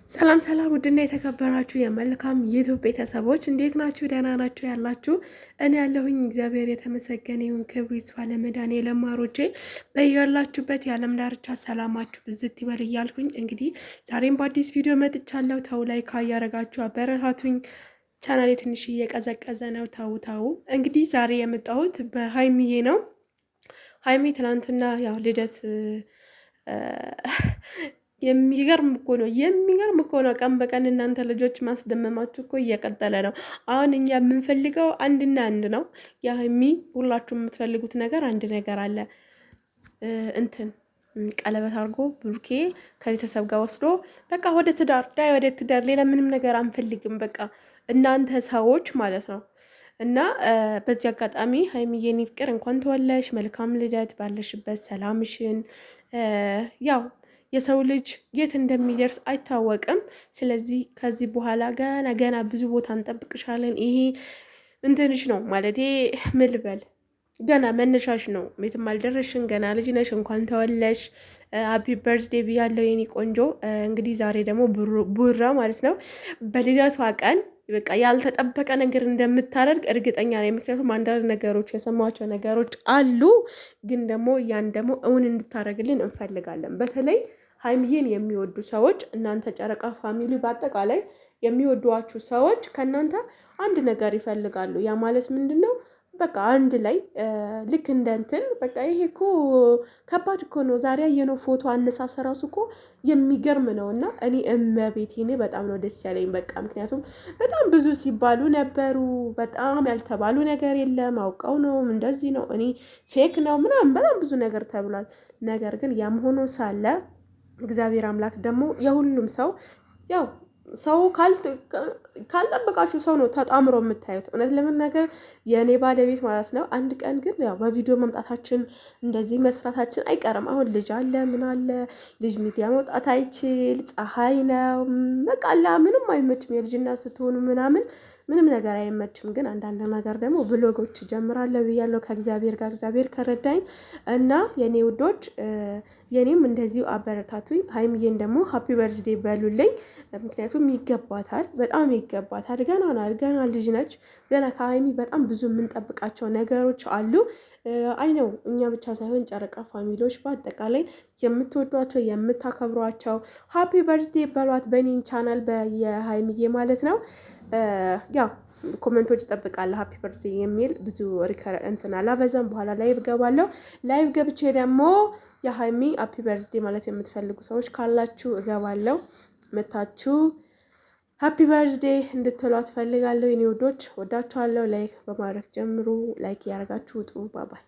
ሰላም ሰላም ውድና የተከበራችሁ የመልካም ዩቲዩብ ቤተሰቦች እንዴት ናችሁ? ደህና ናችሁ ያላችሁ? እኔ ያለሁኝ እግዚአብሔር የተመሰገነ ይሁን። ክብሩ ይስፋ ለመድኃኔዓለም ማሮቼ በያላችሁበት የዓለም ዳርቻ ሰላማችሁ ብዝት ይበል እያልኩኝ እንግዲህ ዛሬም በአዲስ ቪዲዮ መጥቻለሁ። ተው ላይ ካያረጋችሁ አበረታቱኝ። ቻናሌ ትንሽ እየቀዘቀዘ ነው። ተው እንግዲህ ዛሬ የመጣሁት በሀይሚዬ ነው። ሀይሚ ትናንትና ያው ልደት የሚገርም እኮ ነው። ቀን በቀን እናንተ ልጆች ማስደመማችሁ እኮ እየቀጠለ ነው። አሁን እኛ የምንፈልገው አንድና አንድ ነው። የሀይሚ ሁላችሁ የምትፈልጉት ነገር አንድ ነገር አለ። ቀለበት አድርጎ ብሩኬ ከቤተሰብ ጋር ወስዶ በቃ ወደ ትዳር ሌላ ምንም ነገር አንፈልግም። በቃ እናንተ ሰዎች ማለት ነው። እና በዚህ አጋጣሚ ሀይሚዬ የኔ ፍቅር እንኳን ተወለሽ፣ መልካም ልደት፣ ባለሽበት ሰላምሽን ያው የሰው ልጅ የት እንደሚደርስ አይታወቅም። ስለዚህ ከዚህ በኋላ ገና ብዙ ቦታ እንጠብቅሻለን። ይሄ እንትንሽ ነው ማለት ምን ልበል ገና መነሻሽ ነው። ቤትም አልደረሽን፣ ገና ልጅ ነሽ። እንኳን ተወለሽ፣ ሃፒ በርዝዴ ብያለሁ የኔ ቆንጆ። እንግዲህ ዛሬ ደግሞ ቡራ ማለት ነው በልደቷ ቀን በቃ ያልተጠበቀ ነገር እንደምታደርግ እርግጠኛ ነኝ። ምክንያቱም አንዳንድ ነገሮች የሰማቸው ነገሮች አሉ፣ ግን ደግሞ ያን ደግሞ እውን እንድታደርግልን እንፈልጋለን። በተለይ ሀይሚዬን የሚወዱ ሰዎች እናንተ ጨረቃ ፋሚሊ በአጠቃላይ የሚወዷችሁ ሰዎች ከእናንተ አንድ ነገር ይፈልጋሉ። ያ ማለት ምንድን ነው? በቃ አንድ ላይ ልክ እንደ እንትን በቃ ይሄ እኮ ከባድ እኮ ነው። ዛሬ ያየነው ፎቶ አነሳሰ ራሱ እኮ የሚገርም ነው። እና እኔ እመቤቴን በጣም ነው ደስ ያለኝ። በቃ ምክንያቱም በጣም ብዙ ሲባሉ ነበሩ። በጣም ያልተባሉ ነገር የለም። አውቀው ነው እንደዚህ ነው እኔ ፌክ ነው ምናምን በጣም ብዙ ነገር ተብሏል። ነገር ግን ያም ሆኖ ሳለ እግዚአብሔር አምላክ ደግሞ የሁሉም ሰው ያው ሰው ካልጠበቃችሁ ሰው ነው ተጣምሮ የምታዩት። እውነት ለመናገር የእኔ ባለቤት ማለት ነው። አንድ ቀን ግን ያው በቪዲዮ መምጣታችን እንደዚህ መስራታችን አይቀርም። አሁን ልጅ አለ ምን አለ ልጅ ሚዲያ መውጣት አይችል፣ ፀሐይ ነው በቃ ምንም አይመችም። የልጅና ስትሆኑ ምንም ነገር አይመችም። ግን አንዳንድ ነገር ደግሞ ብሎጎች ጀምራለሁ ብያለሁ ከእግዚአብሔር ጋር እግዚአብሔር ከረዳኝ እና የኔ ውዶች የኔም እንደዚሁ አበረታቱኝ። ሀይሚዬን ደግሞ ሀፒ በርዝዴ በሉልኝ። ምክንያቱም ይገባታል፣ በጣም ይገባታል። ገና ልጅ ነች። ገና ከሀይሚ በጣም ብዙ የምንጠብቃቸው ነገሮች አሉ። አይ ነው እኛ ብቻ ሳይሆን ጨረቃ ፋሚሊዎች በአጠቃላይ የምትወዷቸው የምታከብሯቸው ሀፒ በርዝዴ በሏት። በኔን ቻናል የሀይሚዬ ማለት ነው። ያው ኮሜንቶች እጠብቃለሁ ሀፒ በርዝዴ የሚል ብዙ እንትን አላበዛም። በኋላ ላይቭ ገባለሁ። ላይቭ ገብቼ ደግሞ የሀይሚ ሀፒ በርዝዴ ማለት የምትፈልጉ ሰዎች ካላችሁ እገባለሁ። መታችሁ ሀፒ በርዝዴ እንድትሏት ፈልጋለሁ። የኔ ውዶች ወዳችኋለሁ። ላይክ በማድረግ ጀምሩ። ላይክ እያደረጋችሁ ውጡ። ባባይ